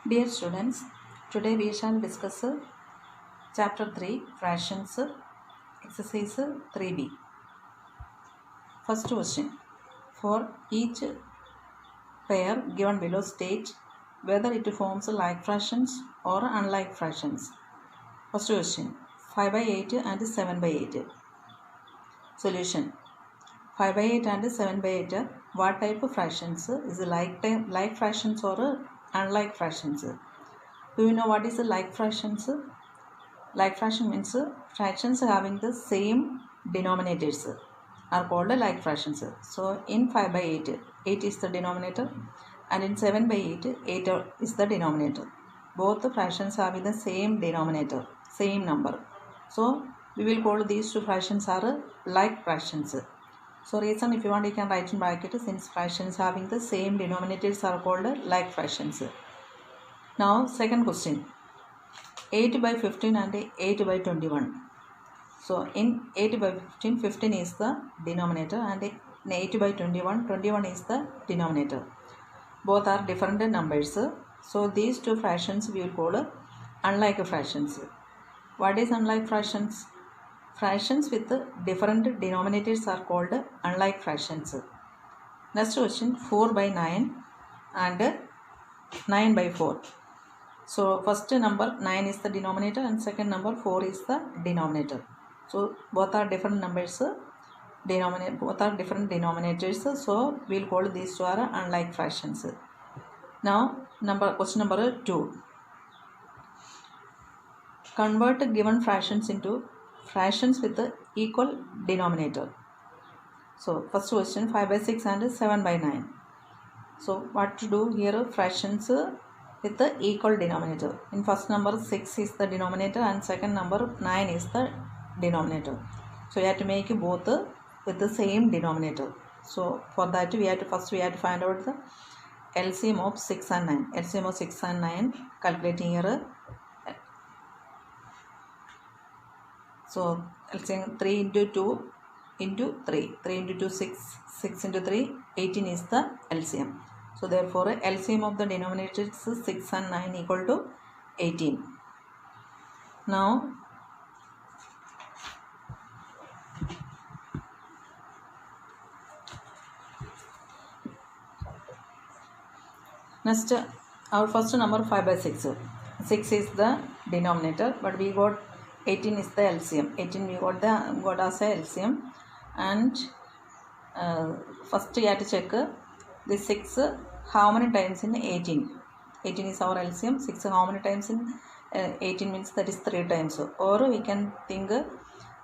Dear students, today we shall discuss chapter 3 fractions exercise 3b. First question, for each pair given below state whether it forms like fractions or unlike fractions. First question, 5 by 8 and 7 by 8. Solution, 5 by 8 and 7 by 8, what type of fractions? Is it like fractions or unlike fractions? Do you know what is the like fractions? Like fraction means fractions having the same denominators are called like fractions. So in 5 by 8, 8 is the denominator, and in 7 by 8, 8 is the denominator. Both the fractions having the same denominator, same number. So we will call these two fractions are like fractions. So reason, if you want, you can write in bracket, since fractions having the same denominators are called like fractions. Now second question, 8 by 15 and 8 by 21. So in 8 by 15, 15 is the denominator, and in 8 by 21, 21 is the denominator. Both are different numbers. So these two fractions we will call unlike fractions. What is unlike fractions? Fractions with different denominators are called unlike fractions. Next question, 4 by 9 and 9 by 4. So first number 9 is the denominator and second number 4 is the denominator. So both are different numbers, both are different denominators. So we will call these two are unlike fractions. Now question number 2. Convert given fractions into fractions with the equal denominator. So first question, 5 by 6 and 7 by 9. So what to do here? Fractions with the equal denominator. In first number 6 is the denominator and second number 9 is the denominator. So you have to make both with the same denominator. So for that we have to find out the LCM of 6 and 9. LCM of 6 and 9, calculating here. So LCM 3 into 2 into 3. 3 into 2 6. 6 into 3 18 is the LCM. So therefore LCM of the denominators is 6 and 9 equal to 18. Now next, our first number 5 by 6. 6 is the denominator, but we got 18 is the LCM. 18 we got as a LCM, and first you have to check this 6 how many times in 18. 18 is our LCM. 6 how many times in 18 means that is 3 times. Or we can think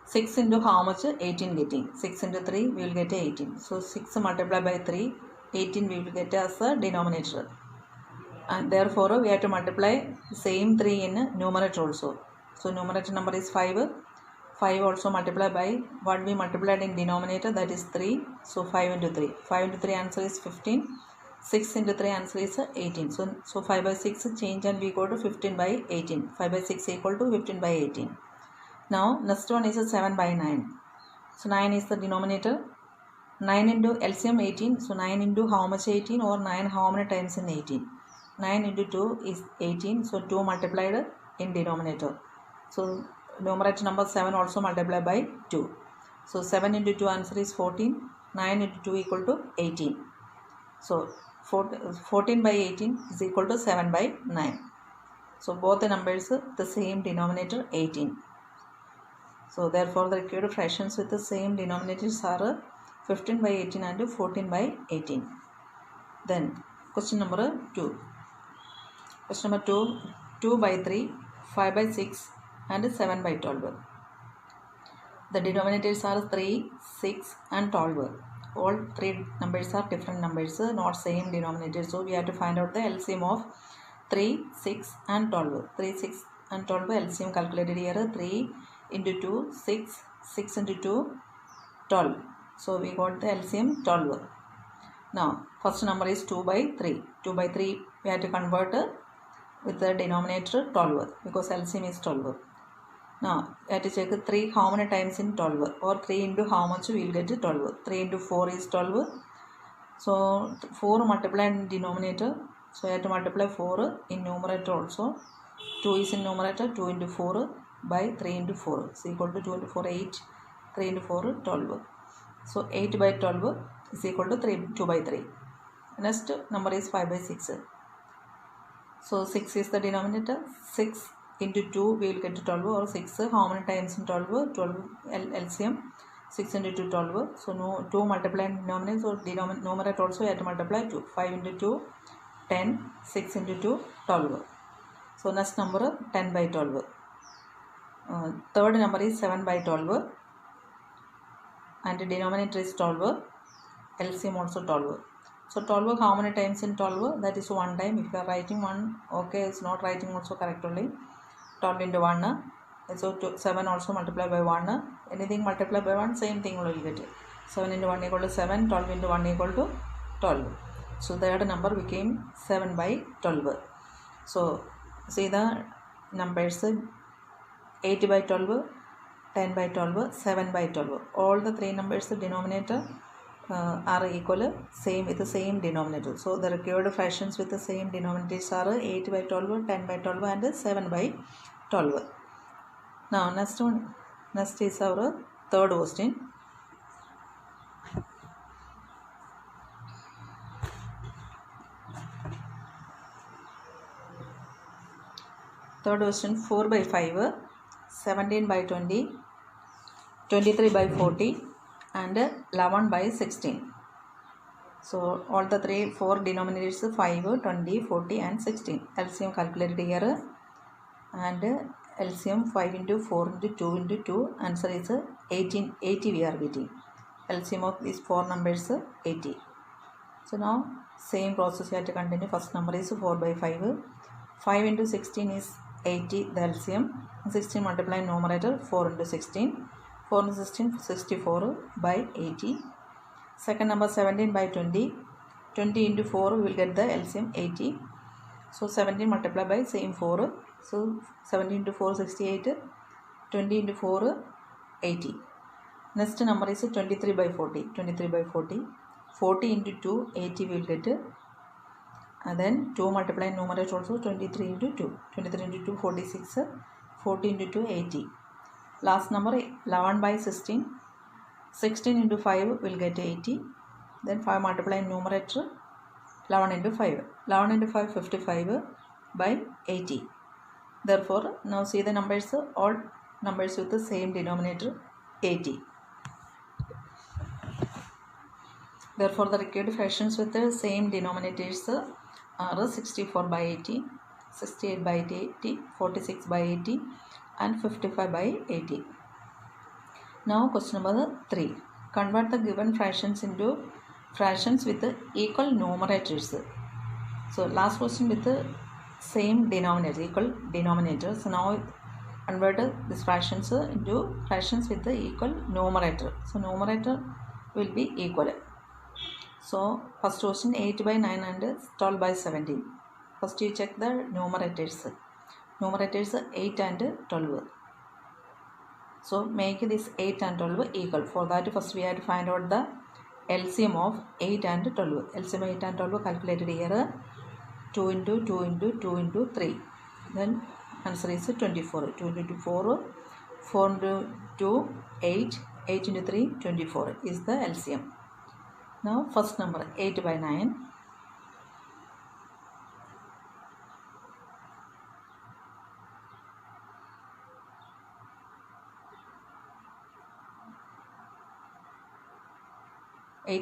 6 into how much 18 getting. 6 into 3 we will get 18. So 6 multiplied by 3, 18 we will get as a denominator. And therefore we have to multiply same 3 in numerator also. So numerator number is 5. 5 also multiplied by what we multiplied in denominator, that is 3. So 5 into 3. 5 into 3 answer is 15. 6 into 3 answer is 18. So 5 by 6 change and we go to 15 by 18. 5 by 6 equal to 15 by 18. Now next one is 7 by 9. So 9 is the denominator. 9 into LCM 18. So 9 into how much 18, or 9 how many times in 18. 9 into 2 is 18. So 2 multiplied in denominator. So numerator number 7 also multiplied by 2. So 7 into 2 answer is 14. 9 into 2 equal to 18. So 14 by 18 is equal to 7 by 9. So both the numbers the same denominator 18. So therefore the required fractions with the same denominators are 15 by 18 and 14 by 18. Then question number 2. Question number 2, 2 by 3, 5 by 6 and 7 by 12. The denominators are 3, 6 and 12. All three numbers are different numbers, not same denominator. So we have to find out the LCM of 3, 6 and 12. 3, 6 and 12 LCM calculated here. 3 into 2, 6, 6 into 2, 12. So we got the LCM 12. Now first number is 2 by 3. 2 by 3 we have to convert with the denominator 12 because LCM is 12. Now you have to check 3 how many times in 12, or 3 into how much we will get 12. 3 into 4 is 12. So 4 multiplied in denominator So you have to multiply 4 in numerator also. 2 is in numerator, 2 into 4 by 3 into 4 is equal to 2 into 4, 8, 3 into 4, 12. So 8 by 12 is equal to 2 by 3. Next number is 5 by 6. So 6 is the denominator. 6 into 2 we will get to 12, or 6. How many times in 12? 12 LCM. 6 into 2, 12. So no 2 multiply in denominator. So numerator also you have to multiply 2. 5 into 2, 10. 6 into 2, 12. So next number 10 by 12. Third number is 7 by 12. And the denominator is 12. LCM also 12. So 12 how many times in 12? That is 1 time. If you are writing 1, okay, it's not writing also correct only. 12 into 1. So 7 also multiply by 1. Anything multiply by 1, same thing will get it. 7 into 1 equal to 7. 12 into 1 equal to 12. So third number became 7 by 12. So see the numbers 8 by 12, 10 by 12, 7 by 12. All the three numbers, the denominator are equal, same with the same denominator. So the required fractions with the same denominators are 8 by 12, 10 by 12 and 7 by 12. Now next is our third question. Third question, 4 by 5, 17 by 20, 23 by 40 and 11 by 16. So all the 4 denominators 5, 20, 40 and 16. LCM calculated here, and LCM 5 into 4 into 2 into 2. Answer is 80 we are getting. LCM of these 4 numbers 80. So now same process you have to continue. First number is 4 by 5. 5 into 16 is 80 the LCM. 16 multiply numerator, 4 into 16. 4 into 16, 64 by 80. Second number 17 by 20. 20 into 4 we will get the LCM 80. So 17 multiply by same 4. So 17 into 4 68. 20 into 4 80. Next number is 23 by 40. 23 by 40. 40 into 2 80 we will get. And then 2 multiply numerator also, 23 into 2. 23 into 2 46. 40 into 2 80. Last number 11 by 16. 16 into 5 will get 80. Then 5 multiply numerator, 11 into 5. 11 into 5 55 by 80. Therefore now see the numbers, all numbers with the same denominator 80. Therefore the required fractions with the same denominators are 64 by 80, 68 by 80, 46 by 80 and 55 by 80. Now question number 3. Convert the given fractions into fractions with the equal numerators. So last question with the same denominator, equal denominator. So now convert these fractions into fractions with the equal numerator. So numerator will be equal. So first question 8 by 9 and 12 by 17. First you check the numerators. Numerators 8 and 12. So make this 8 and 12 equal. For that first we have to find out the LCM of 8 and 12. LCM 8 and 12 calculated here. 2 into 2 into 2 into 3. Then answer is 24. 2 into 4. 4 into 2 8. 8 into 3 24 is the LCM. Now first number 8 by 9.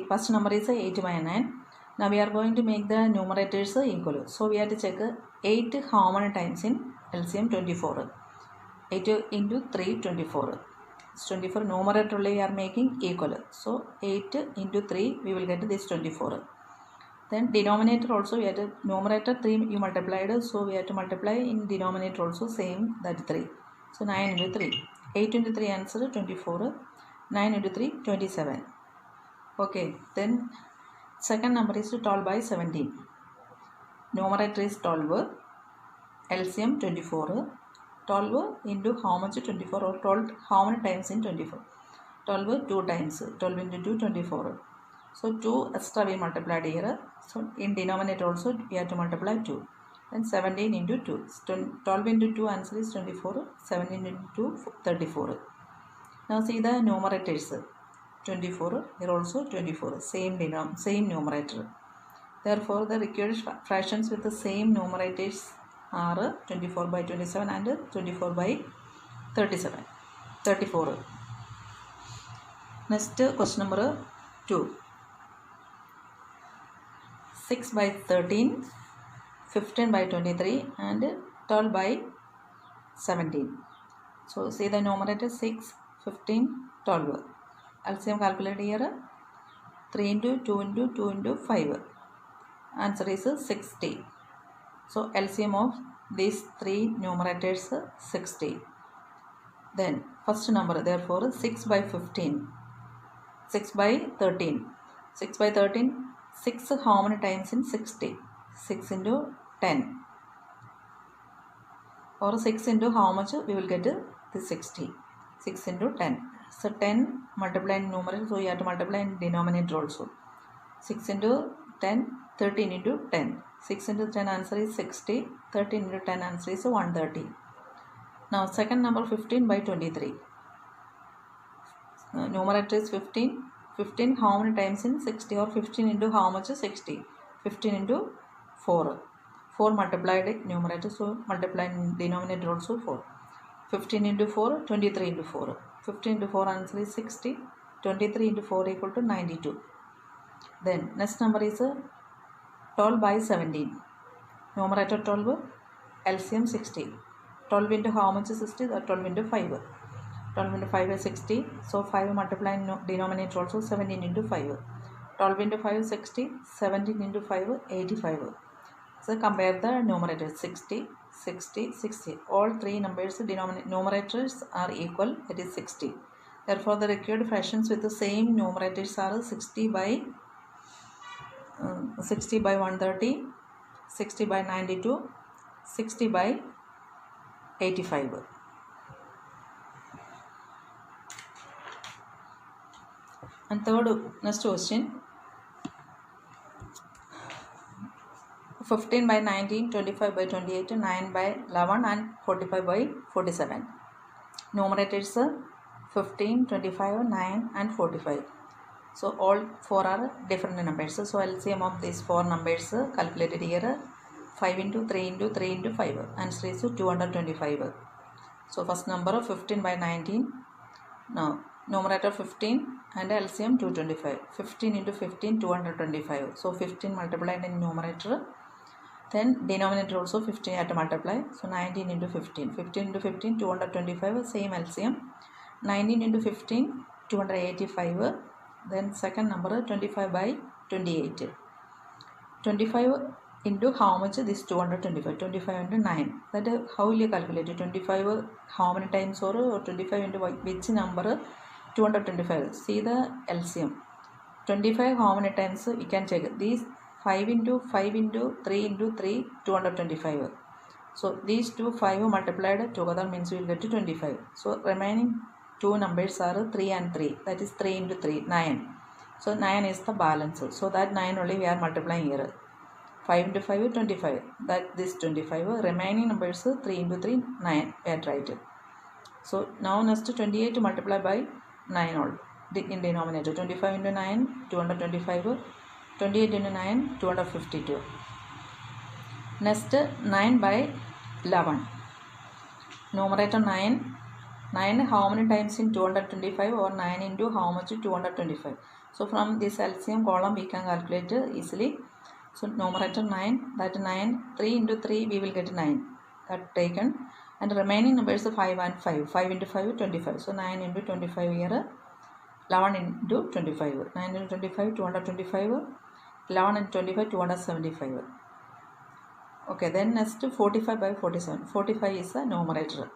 First number is 8 by 9. Now we are going to make the numerators equal. So we have to check 8 how many times in LCM 24. 8 into 3 24. 24 numerator only we are making equal. So 8 into 3 we will get this 24. Then denominator also we have to, numerator 3 you multiplied, so we have to multiply in denominator also same, that 3. So 9 into 3. 8 into 3 answer 24. 9 into 3 27. Okay, then second number is 12 by 17. Numerator is 12. LCM 24. 12 into how much 24, or 12 how many times in 24? 12 2 times. 12 into 2 24. So 2 extra we multiplied here. So in denominator also we have to multiply 2. Then 17 into 2. 12 into 2 answer is 24. 17 into 2 34. Now see the numerators. 24 here also 24. Same numerator. Therefore the required fractions with the same numerators are 24 by 27 and 24 by 34. Next question number 2. 6 by 13, 15 by 23 and 12 by 17. So see the numerator 6, 15, 12. LCM calculate here 3 into 2 into 2 into 5. Answer is 60. So LCM of these three numerators 60. Then first number, therefore 6 by 15, 6 by 13. 6 by 13, 6 how many times in 60? 6 into 10. Or 6 into how much we will get the 60? 6 into 10. So 10 multiply in numerator, so you have to multiply in denominator also. 6 into 10, 13 into 10. 6 into 10 answer is 60. 13 into 10 answer is 130. Now second number 15 by 23. Numerator is 15. 15 how many times in 60, or 15 into how much is 60? 15 into 4. 4 multiplied numerator, so multiply in denominator also 4. 15 into 4, 23 into 4. 15 into 4 answer is 60. 23 into 4 equal to 92. Then next number is 12 by 17. Numerator 12, LCM 60. 12 into how much is 60? 12 into 5. 12 into 5 is 60. So 5 multiply in denominator also, 17 into 5. 12 into 5 is 60. 17 into 5 85. So compare the numerators 60, 60, 60. All three numbers numerators are equal, that is 60. Therefore the required fractions with the same numerators are 60 by 130, 60 by 92, 60 by 85. And third, next question, 15 by 19, 25 by 28, 9 by 11 and 45 by 47. Numerators 15, 25, 9 and 45. So all four are different numbers. So LCM of these four numbers calculated here, 5 into 3 into 3 into 5. Answer is 225. So first number 15 by 19. Now numerator 15 and LCM 225. 15 into 15, 225. So 15 multiplied in numerator. Then denominator also 15 have to multiply. So 19 into 15. 15 into 15, 225. Same LCM. 19 into 15, 285. Then second number 25 by 28. 25 into how much? This 225. 25 into 9. That how will you calculate it? 25 how many times, or 25 into which number? 225. See the LCM. 25 how many times? You can check. These 5 into 5 into 3 into 3, 225. So these two 5 multiplied together means we will get to 25. So remaining two numbers are 3 and 3. That is 3 into 3, 9. So 9 is the balance. So that 9 only we are multiplying here. 5 into 5, 25. That this 25. Remaining numbers 3 into 3, 9. We are right. So now next 28 multiply by 9 all in denominator. 25 into 9, 225. 28 into 9, 252. Next 9 by 11. Numerator 9. 9 how many times in 225, or 9 into how much? 225. So from this LCM column we can calculate easily. So numerator 9, that 9, 3 into 3 we will get 9. That taken. And remaining numbers 5 and 5. 5 into 5, 25. So 9 into 25 here. 11 into 25. 9 into 25, 225. 11 and 25, 275. Okay, then next 45 by 47. 45 is the numerator.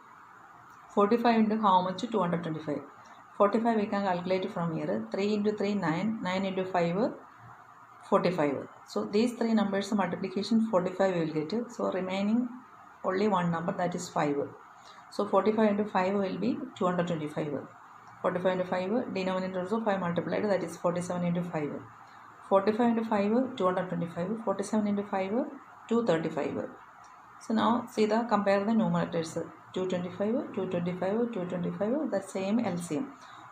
45 into how much? 225. 45 we can calculate from here. 3 into 3, 9. 9 into 5, 45. So these three numbers multiplication 45 we will get. So remaining only one number, that is 5. So 45 into 5 will be 225. 45 into 5, denominator also 5 multiplied, that is 47 into 5. 45 into 5, 225. 47 into 5, 235. So now see the compare the numerators. 225, 225, 225, the same LCM.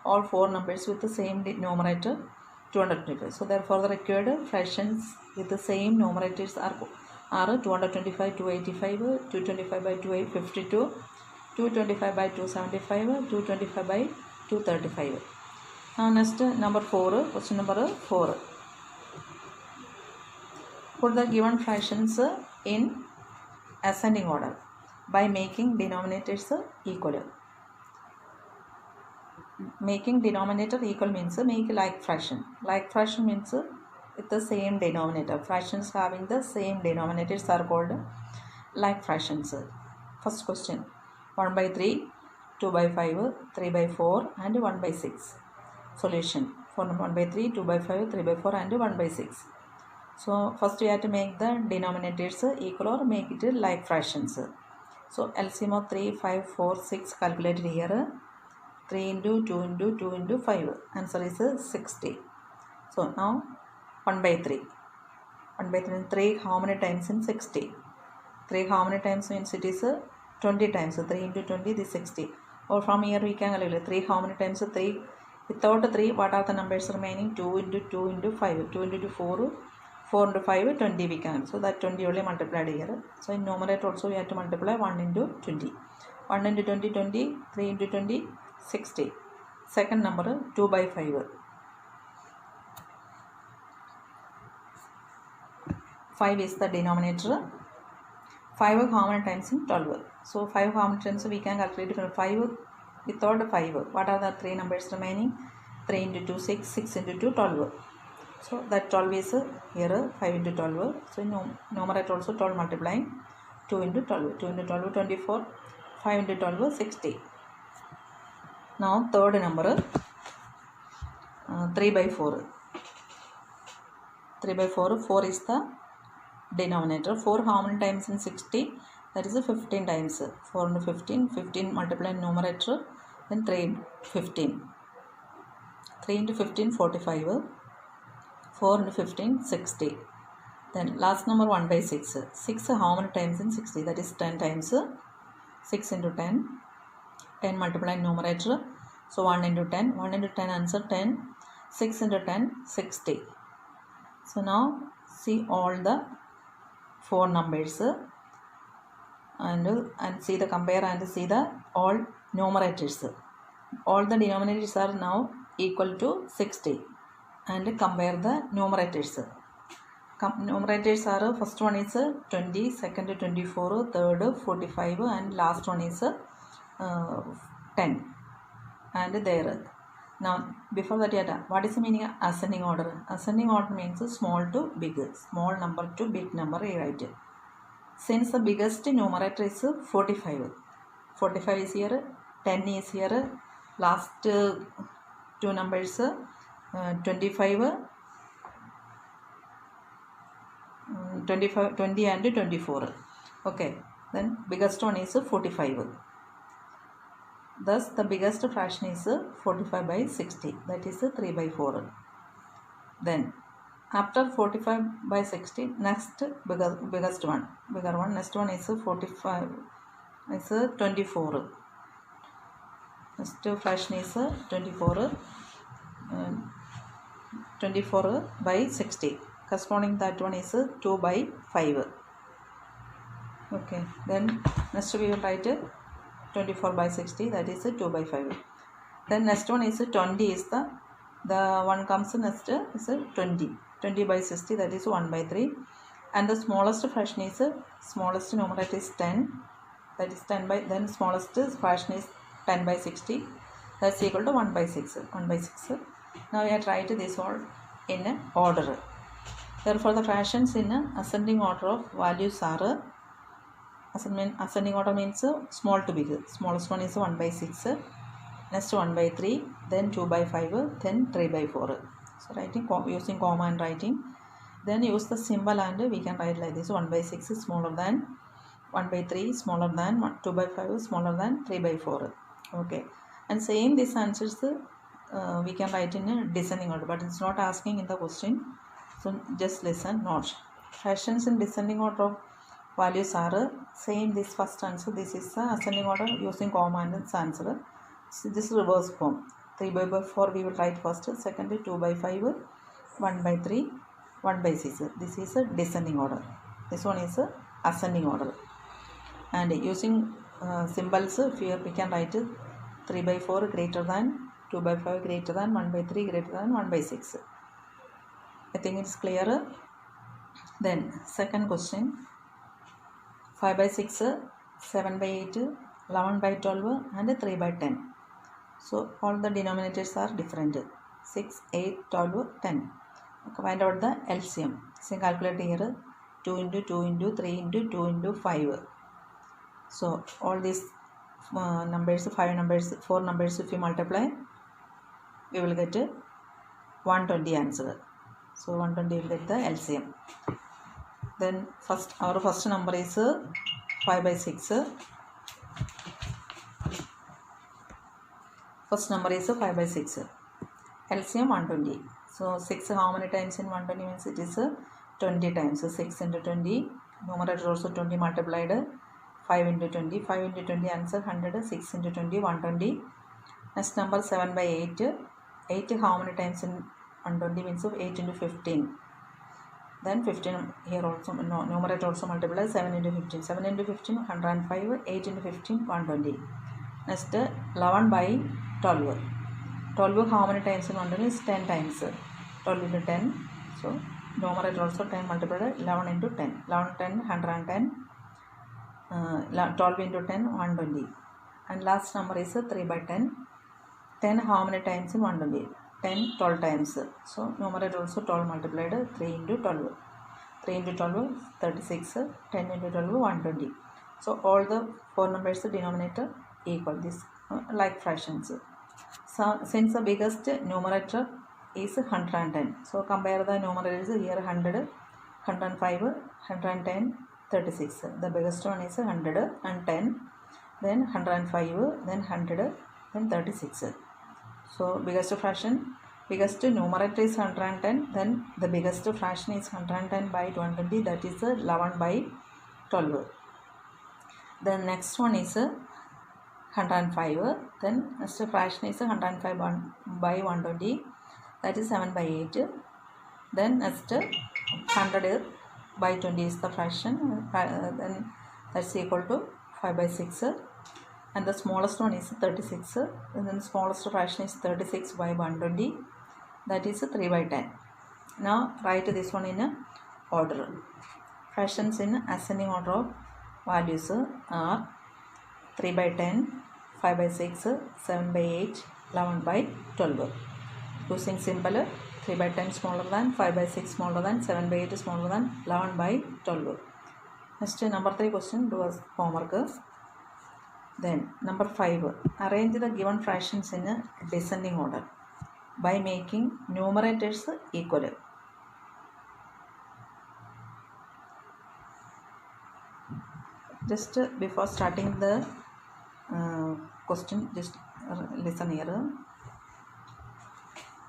All four numbers with the same numerator, 225. So therefore the required fractions with the same numerators are 225, 285, 225 by 252, 225 by 275, 225 by 235. Now next number 4, question number 4. Put the given fractions in ascending order by making denominators equal. Making denominator equal means make like fraction. Like fraction means with the same denominator. Fractions having the same denominators are called like fractions. First question, 1 by 3, 2 by 5, 3 by 4 and 1 by 6. Solution for 1 by 3, 2 by 5, 3 by 4 and 1 by 6. So first we have to make the denominators equal or make it like fractions. So LCM of 3, 5, 4, 6 calculated here. 3 into 2 into 2 into 5. Answer is 60. So now 1 by 3. 1 by 3, 3 how many times in 60? 3 how many times means it is 20 times. So 3 into 20 is 60. Or from here we can calculate 3 how many times? 3. Without 3, what are the numbers remaining? 2 into 2 into 5. 2 into 4. 4 into 5, 20 we can. So that 20 only multiplied here. So in numerator also we have to multiply 1 into 20. 1 into 20, 20. 3 into 20, 60. Second number 2 by 5. 5 is the denominator. 5 how many times in 12? So 5 how many times we can calculate from 5 without 5. What are the 3 numbers remaining? 3 into 2, 6. 6 into 2, 12. So that 12 is here 5 into 12. So in numerator also 12 multiplying 2 into 12. 2 into 12, 24. 5 into 12, 60. Now third number 3 by 4. 3 by 4. 4 is the denominator. 4 how many times in 60? That is 15 times. 4 into 15. 15 multiply numerator. Then 3 into 15. 3 into 15, 45. 4 into 15, 60. Then last number 1 by 6. 6 how many times in 60? That is 10 times. 6 into 10. 10 multiply numerator. So 1 into 10. 1 into 10 answer 10. 6 into 10, 60. So now see all the 4 numbers and see the compare and see the all numerators. All the denominators are now equal to 60 and compare the numerators. Numerators are first one is 20, second 24, third 45 and last one is 10 and there. Now before that yet, what is the meaning of ascending order? Ascending order means small to big, small number to big number, right? Since the biggest numerator is 45, 45 is here, 10 is here, last two numbers 25, 20 and 24. Okay, then biggest one is 45. Thus the biggest fraction is 45 by 60, that is 3 by 4. Then after 45 by 60, next biggest one, bigger one, next one is 45 is 24. Next fraction is 24, 24 by 60. Corresponding that one is 2 by 5. Okay, then next we will write 24 by 60, that is 2 by 5. Then next one is 20 is the one comes next is 20. 20 by 60, that is 1 by 3. And the smallest fraction is smallest numerator is 10, that is 10 by, then smallest fraction is 10 by 60, that's equal to 1 by 6. 1 by 6. Now we have tried this all in order. Therefore the fractions in ascending order of values are ascending order means small to big. Smallest one is 1 by 6, next 1 by 3, then 2 by 5, then 3 by 4. So writing using comma and writing. Then use the symbol and we can write like this: 1 by 6 is smaller than 1 by 3, smaller than 2 by 5, smaller than 3 by 4. Okay, and same this answers we can write in a descending order, but it's not asking in the question. So just listen, note. Fractions in descending order of values are same this first answer. This is the ascending order using common answer. So this is reverse form. 3 by 4 we will write first. Second 2 by 5, 1 by 3, 1 by 6. This is a descending order. This one is a ascending order. And using symbols, we can write 3 by 4 greater than, 2 by 5 greater than, 1 by 3 greater than, 1 by 6. I think it's clear. Then second question, 5 by 6, 7 by 8, 11 by 12 and 3 by 10. So all the denominators are different. 6, 8, 12, 10. Okay, find out the LCM. So calculate here 2 into 2 into 3 into 2 into 5. So all these numbers, 5 numbers, 4 numbers, if you multiply, we will get 120 answer. So 120 will get the LCM. Then our first number is 5 by 6. First number is 5 by 6. LCM 120. So 6 how many times in 120 means it is 20 times. So 6 into 20. Numerator also 20 multiplied. 5 into 20. 5 into 20 answer 100. 6 into 20 120. Next number 7 by 8. 8 how many times in 120 means 8 into 15. Then 15 here also, no, numerator also multiply 7 into 15. 7 into 15 105. 8 into 15 120. Next 11 by 12. 12 how many times in 120 is 10 times. 12 into 10. So numerator also 10 multiplied 11 into 10. 11 10 110. 12 into 10 120. And last number is 3 by 10. 10 how many times in 120? 10 12 times. So numerator also 12 multiplied 3 into 12. 3 into 12 36. 10 into 12 120. So all the 4 numbers denominator equal, this like fractions. So since the biggest numerator is 110, so compare the numerators here 100, 105, 110, 36. The biggest one is 110, then 105, then 100, then 36. So biggest fraction, biggest numerator is 110, then the biggest fraction is 110 by 120, that is 11 by 12. Then next one is 105, then next fraction is 105 by 120, that is 7 by 8. Then next 100 by 20 is the fraction, then that's equal to 5 by 6. And the smallest one is 36, and then the smallest fraction is 36 by 120, that is 3 by 10. Now write this one in order. Fractions in ascending order of values are 3 by 10, 5 by 6, 7 by 8, 11 by 12. Using symbol 3 by 10 smaller than, 5 by 6 smaller than, 7 by 8 smaller than, 11 by 12. Next number 3 question, do as homework. Then number 5, arrange the given fractions in a descending order by making numerators equal. Just before starting the question, just listen here.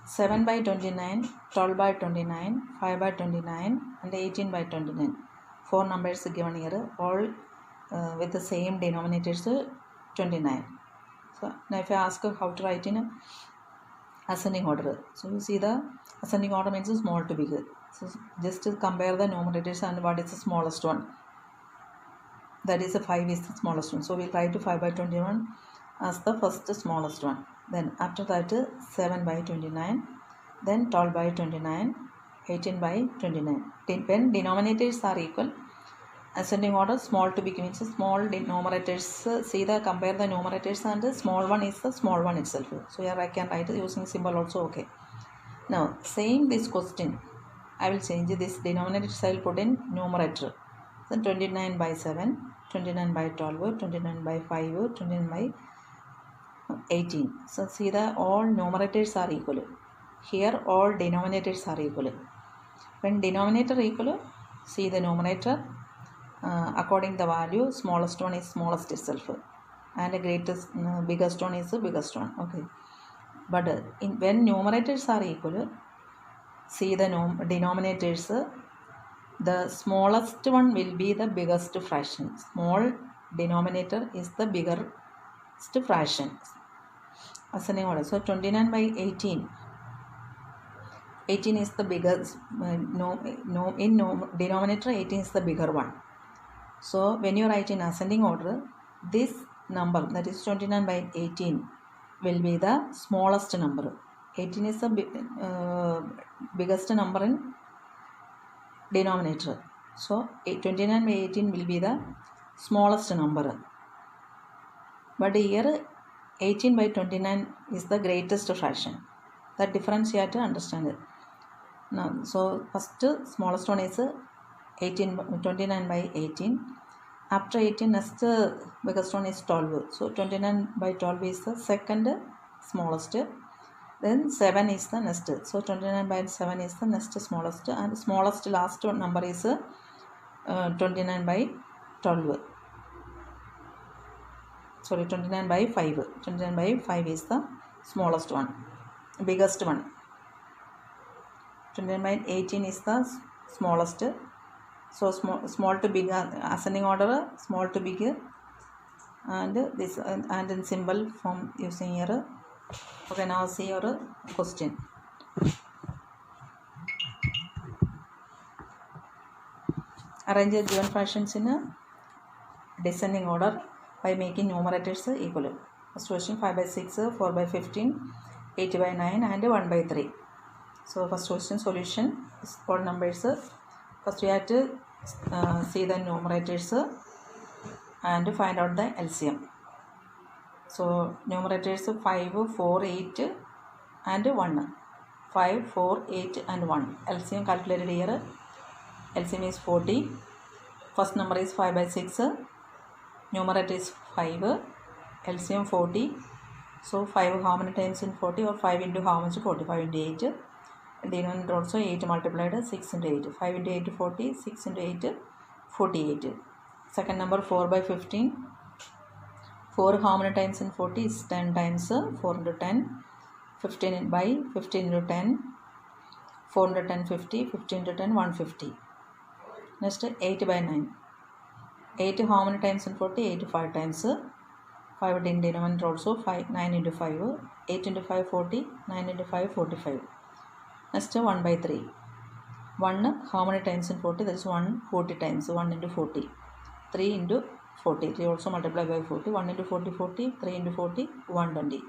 7 by 29, 12 by 29, 5 by 29 and 18 by 29. 4 numbers given here, all with the same denominators 29. So now if I ask how to write in ascending order, so you see the ascending order means small to big. So just to compare the numerators and what is the smallest one. That is 5 is the smallest one. So we'll write 5 by 21 as the first smallest one. Then after that 7 by 29, then 12 by 29, 18 by 29. When denominators are equal, ascending order small to big means small numerators. See the compare the numerators and the small one is the small one itself. So here I can write using symbol also okay. Now saying this question, I will change this denominator. I will put in numerator. So 29 by 7, 29 by 12, 29 by 5, 29 by 18. So see the all numerators are equal. Here all denominators are equal. When denominator equal, see the numerator according the value, smallest one is smallest itself, and the greatest biggest one is the biggest one. Okay, but when numerators are equal, see the denominators. The smallest one will be the biggest fraction. Small denominator is the biggest fraction. Ascending order. So 29 by 18. 18 is the biggest. Denominator 18 is the bigger one. So when you write in ascending order, this number, that is 29 by 18, will be the smallest number. 18 is the biggest number in denominator. So 29 by 18 will be the smallest number. But here 18 by 29 is the greatest fraction. That difference you have to understand it. Now, so first smallest one is 29 by 18. After 18, next biggest one is 12. So 29 by 12 is the second smallest. Then 7 is the next. So 29 by 7 is the next smallest. And smallest last number is 29 by 12. Sorry, 29 by 5. 29 by 5 is the smallest one. Biggest one. 29 by 18 is the smallest. So small to big, ascending order, small to big, and this and in symbol form using here. Okay, now see your question. Arrange the given fractions in a descending order by making numerators equal. First question 5 by 6, 4 by 15, 8 by 9 and 1 by 3. So first question solution is for numbers. First we have to see the numerators and find out the LCM. So numerators 5, 4, 8 and 1. 5, 4, 8 and 1. LCM calculated here. LCM is 40. First number is 5 by 6. Numerator is 5. LCM 40. So 5 how many times in 40, or 5 into how much? 40. 5 into 8. Denominator also 8 multiplied 6 into 8. 5 into 8 40. 6 into 8 48. Second number 4 by 15. 4 how many times in 40 is 10 times 4 into 10. 15 by 15 into 10. 4 into 10 50. 15 into 10 150. Next 8 by 9. 8 how many times in 40? 8 5 times. 5 in denominator also 5. 9 into 5. 8 into 5 40. 9 into 5 45. Next 1 by 3. 1 how many times in 40? That is 1 40 times. 1 into 40. 3 into 40. 3 also multiplied by 40. 1 into 40 40. 3 into 40 120.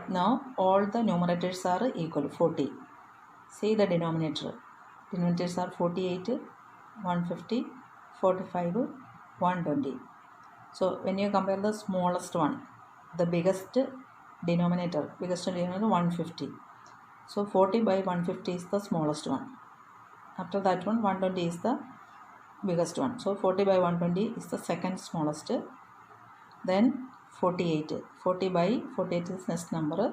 Now all the numerators are equal 40. See the denominator. Denominators are 48, 150, 45, 120. So when you compare the smallest one, the biggest denominator 150. So 40 by 150 is the smallest one. After that one 120 is the biggest one. So 40 by 120 is the second smallest. Then 48. 40 by 48 is next number.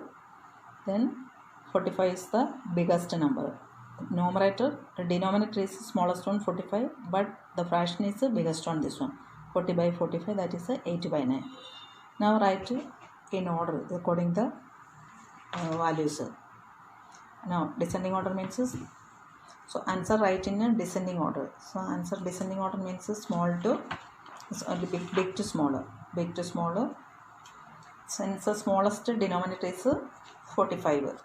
Then 45 is the biggest number. Denominator is the smallest one 45, but the fraction is the biggest one, this one 40 by 45, that is 8 by 9. Now write in order according the values. Now descending order means, so answer write in a descending order. So answer descending order means small to big to smaller, big to smaller. Since the smallest denominator is 45,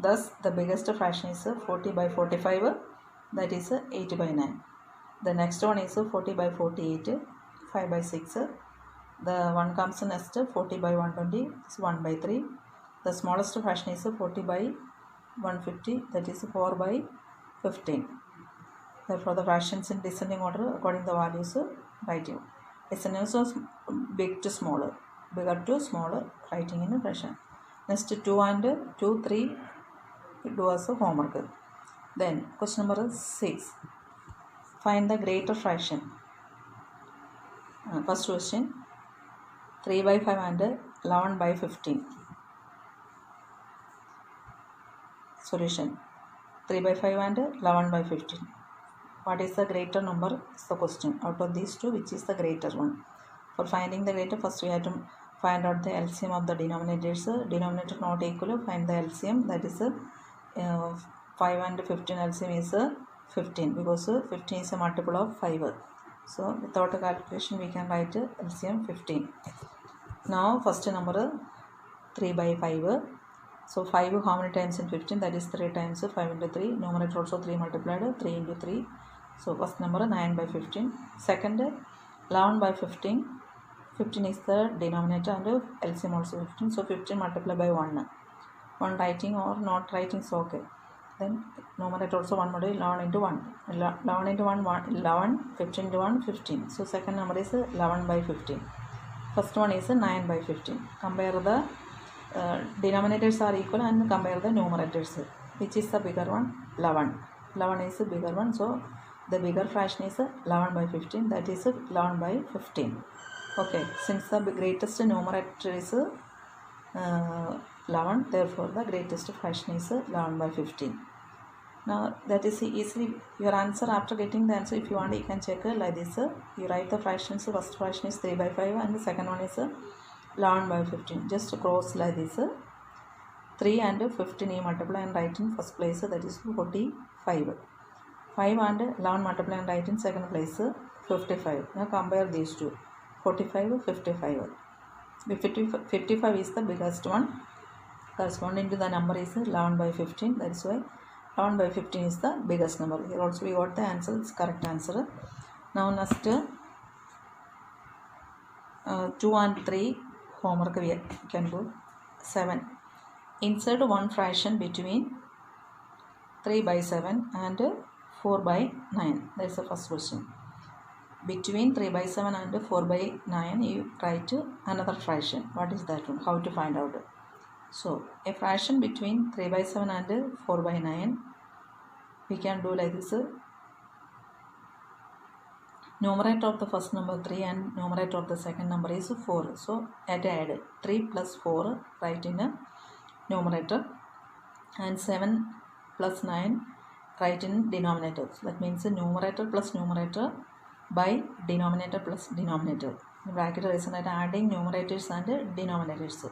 thus the biggest fraction is 40 by 45, that is 8 by 9. The next one is 40 by 48, 5 by 6. The one comes next 40 by 120, is 1 by 3. The smallest fraction is 40 by 150, that is 4 by 15. Therefore the fractions in descending order according to the values writing. Descending is big to smaller, bigger to smaller, writing in a fraction. Next 2 and 2, 3 do as a homework. Then question number 6. Find the greater fraction. First question 3 by 5 and 11 by 15. Solution 3 by 5 and 11 by 15. What is the greater number is the question. Out of these two, which is the greater one? For finding the greater, first we have to find out the LCM of the denominators. Denominator not equal, find the LCM, that is 5 and 15 LCM is 15 because 15 is a multiple of 5. So without a calculation we can write LCM 15. Now first number 3 by 5. So 5 how many times in 15? That is 3 times 5 into 3. Numerator also 3 multiplied, 3 into 3. So first number 9 by 15. Second 11 by 15. 15 is the denominator and LCM also 15. So 15 multiplied by 1. 1 writing or not writing is okay. Then numerator also 1 multiplied 11 into 1. 11 into 1, 11. 15 into 1, 15. So second number is 11 by 15. First one is 9 by 15. Compare the denominators are equal and compare the numerators. Which is the bigger one? 11. 11 is the bigger one. So the bigger fraction is 11 by 15. That is 11 by 15. Okay. Since the greatest numerator is 11, therefore the greatest fraction is 11 by 15. Now that is easily your answer. After getting the answer, if you want, you can check like this. You write the fractions. First fraction is 3 by 5 and the second one is 11 by 15. Just cross like this. 3 and 15 you multiply and write in first place, that is 45. 5 and 11 multiply and write in second place, 55. Now compare these two. 45, 55. 55 is the biggest one. Corresponding to the number is 11 by 15. That's why 11 by 15 is the biggest number. Here also we got the answer. It's correct answer. Now next 2 and 3 homework we can do. 7. Insert one fraction between 3 by 7 and 4 by 9. That's the first question. Between 3 by 7 and 4 by 9 you write another fraction. What is that one? How to find out? So a fraction between 3 by 7 and 4 by 9 we can do like this. Numerator of the first number 3 and numerator of the second number is 4. So add 3 plus 4 write in a numerator and 7 plus 9 write in denominator. So that means numerator plus numerator by denominator plus denominator. In bracket reason that adding numerators and denominators.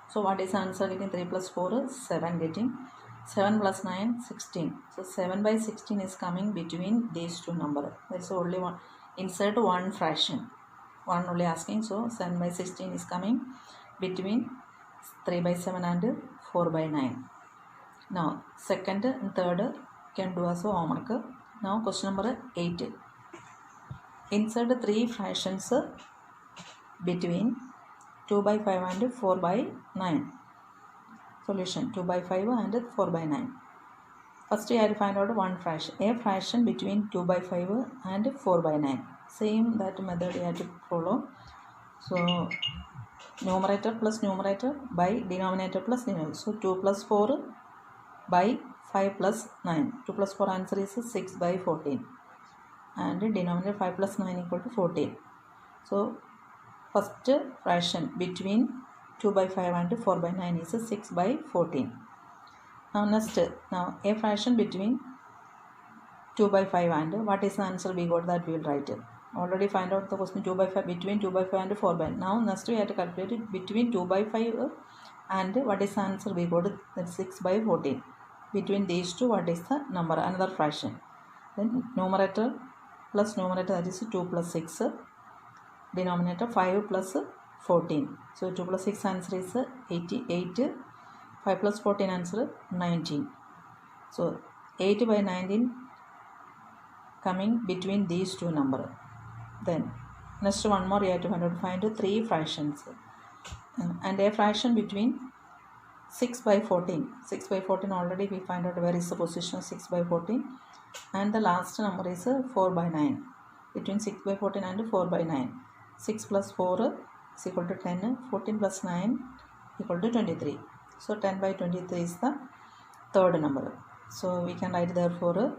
So what is the answer getting? 3 plus 4 7 getting. 7 plus 9 16. So 7 by 16 is coming between these two numbers. That's only one. Insert one fraction. One only asking. So 7 by 16 is coming between 3 by 7 and 4 by 9. Now second and third can do as homework. Now question number 8. Insert 3 fractions between 2 by 5 and 4 by 9. Solution 2 by 5 and 4 by 9. First you have to find out one fraction. A fraction between 2 by 5 and 4 by 9. Same that method you have to follow. So numerator plus numerator by denominator plus denominator. So 2 plus 4 by 5 plus 9. 2 plus 4 answer is 6 by 14. And denominator 5 plus 9 equal to 14. So first fraction between 2 by 5 and 4 by 9 is 6 by 14. Now next, now a fraction between 2 by 5 and what is the answer we got, that we will write it. Already find out the question 2 by 5 between 2 by 5 and 4 by. Now next we have to calculate it between 2 by 5 and what is the answer we got, that 6 by 14. Between these two what is the number, another fraction. Then numerator plus numerator, that is 2 plus 6. Denominator 5 plus 14. So 2 plus 6 answer is 88. 5 plus 14 answer 19. So 8 by 19 coming between these two numbers. Then next one more you have to find 3 fractions. And a fraction between 6 by 14. 6 by 14 already we find out where is the position of 6 by 14. And the last number is 4 by 9. Between 6 by 14 and 4 by 9. 6 plus 4 is equal to 10. 14 plus 9 equal to 23. So 10 by 23 is the third number. So we can write therefore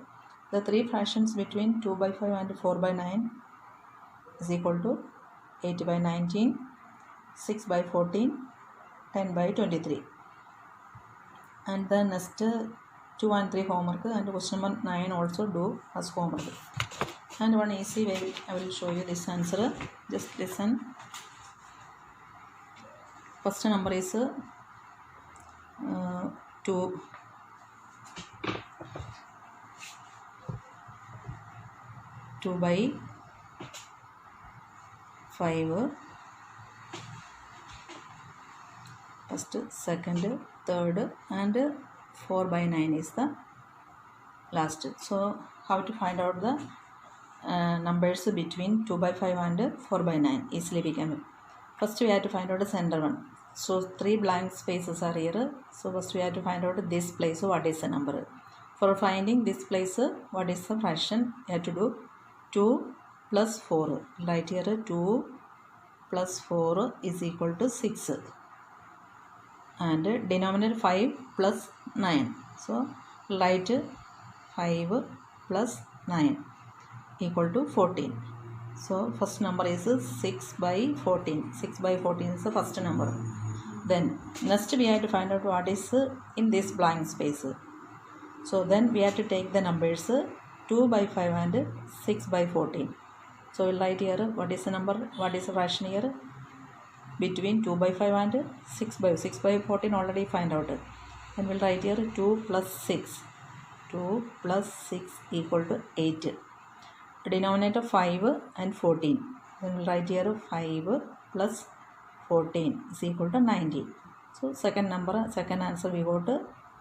the 3 fractions between 2 by 5 and 4 by 9 is equal to 8 by 19, 6 by 14, 10 by 23. And the next 2 and 3 homework and question number 9 also do as homework. And one easy way I will show you this answer. Just listen. First number is 2 by 5. First, second, third, and 4 by 9 is the last. So how to find out the numbers between 2 by 5 and 4 by 9? Easily we can. First we have to find out the center one. So 3 blank spaces are here. So first we have to find out this place, what is the number. For finding this place, what is the fraction? You have to do 2 plus 4. Write here 2 plus 4 is equal to 6. And denominator 5 plus 9. So write 5 plus 9 equal to 14. So first number is 6 by 14. 6 by 14 is the first number. Then next we have to find out what is in this blank space. So then we have to take the numbers 2 by 5 and 6 by 14. So we'll write here what is the number, what is the fraction here between 2 by 5 and 6 by 14 already find out. Then we'll write here 2 plus 6. 2 plus 6 equal to 8. Denominator 5 and 14. Then we'll write here 5 plus 14 is equal to 19. So second answer we got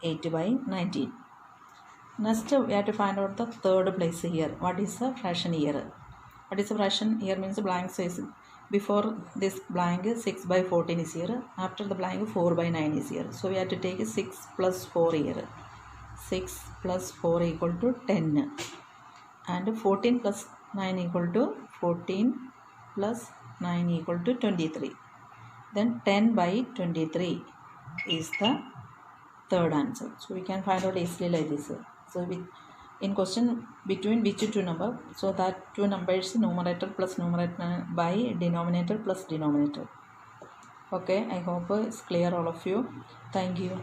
8 by 19. Next we have to find out the third place here. What is the fraction here? What is the fraction here means blank space. Before this blank 6 by 14 is here. After the blank 4 by 9 is here. So we have to take 6 plus 4 here. 6 plus 4 equal to 10. And 14 plus 9 equal to 14 plus 9 equal to 23. Then 10 by 23 is the third answer. So we can find out easily like this. So in question between which two number, so that two numbers numerator plus numerator by denominator plus denominator. Okay, I hope it's clear all of you. Thank you.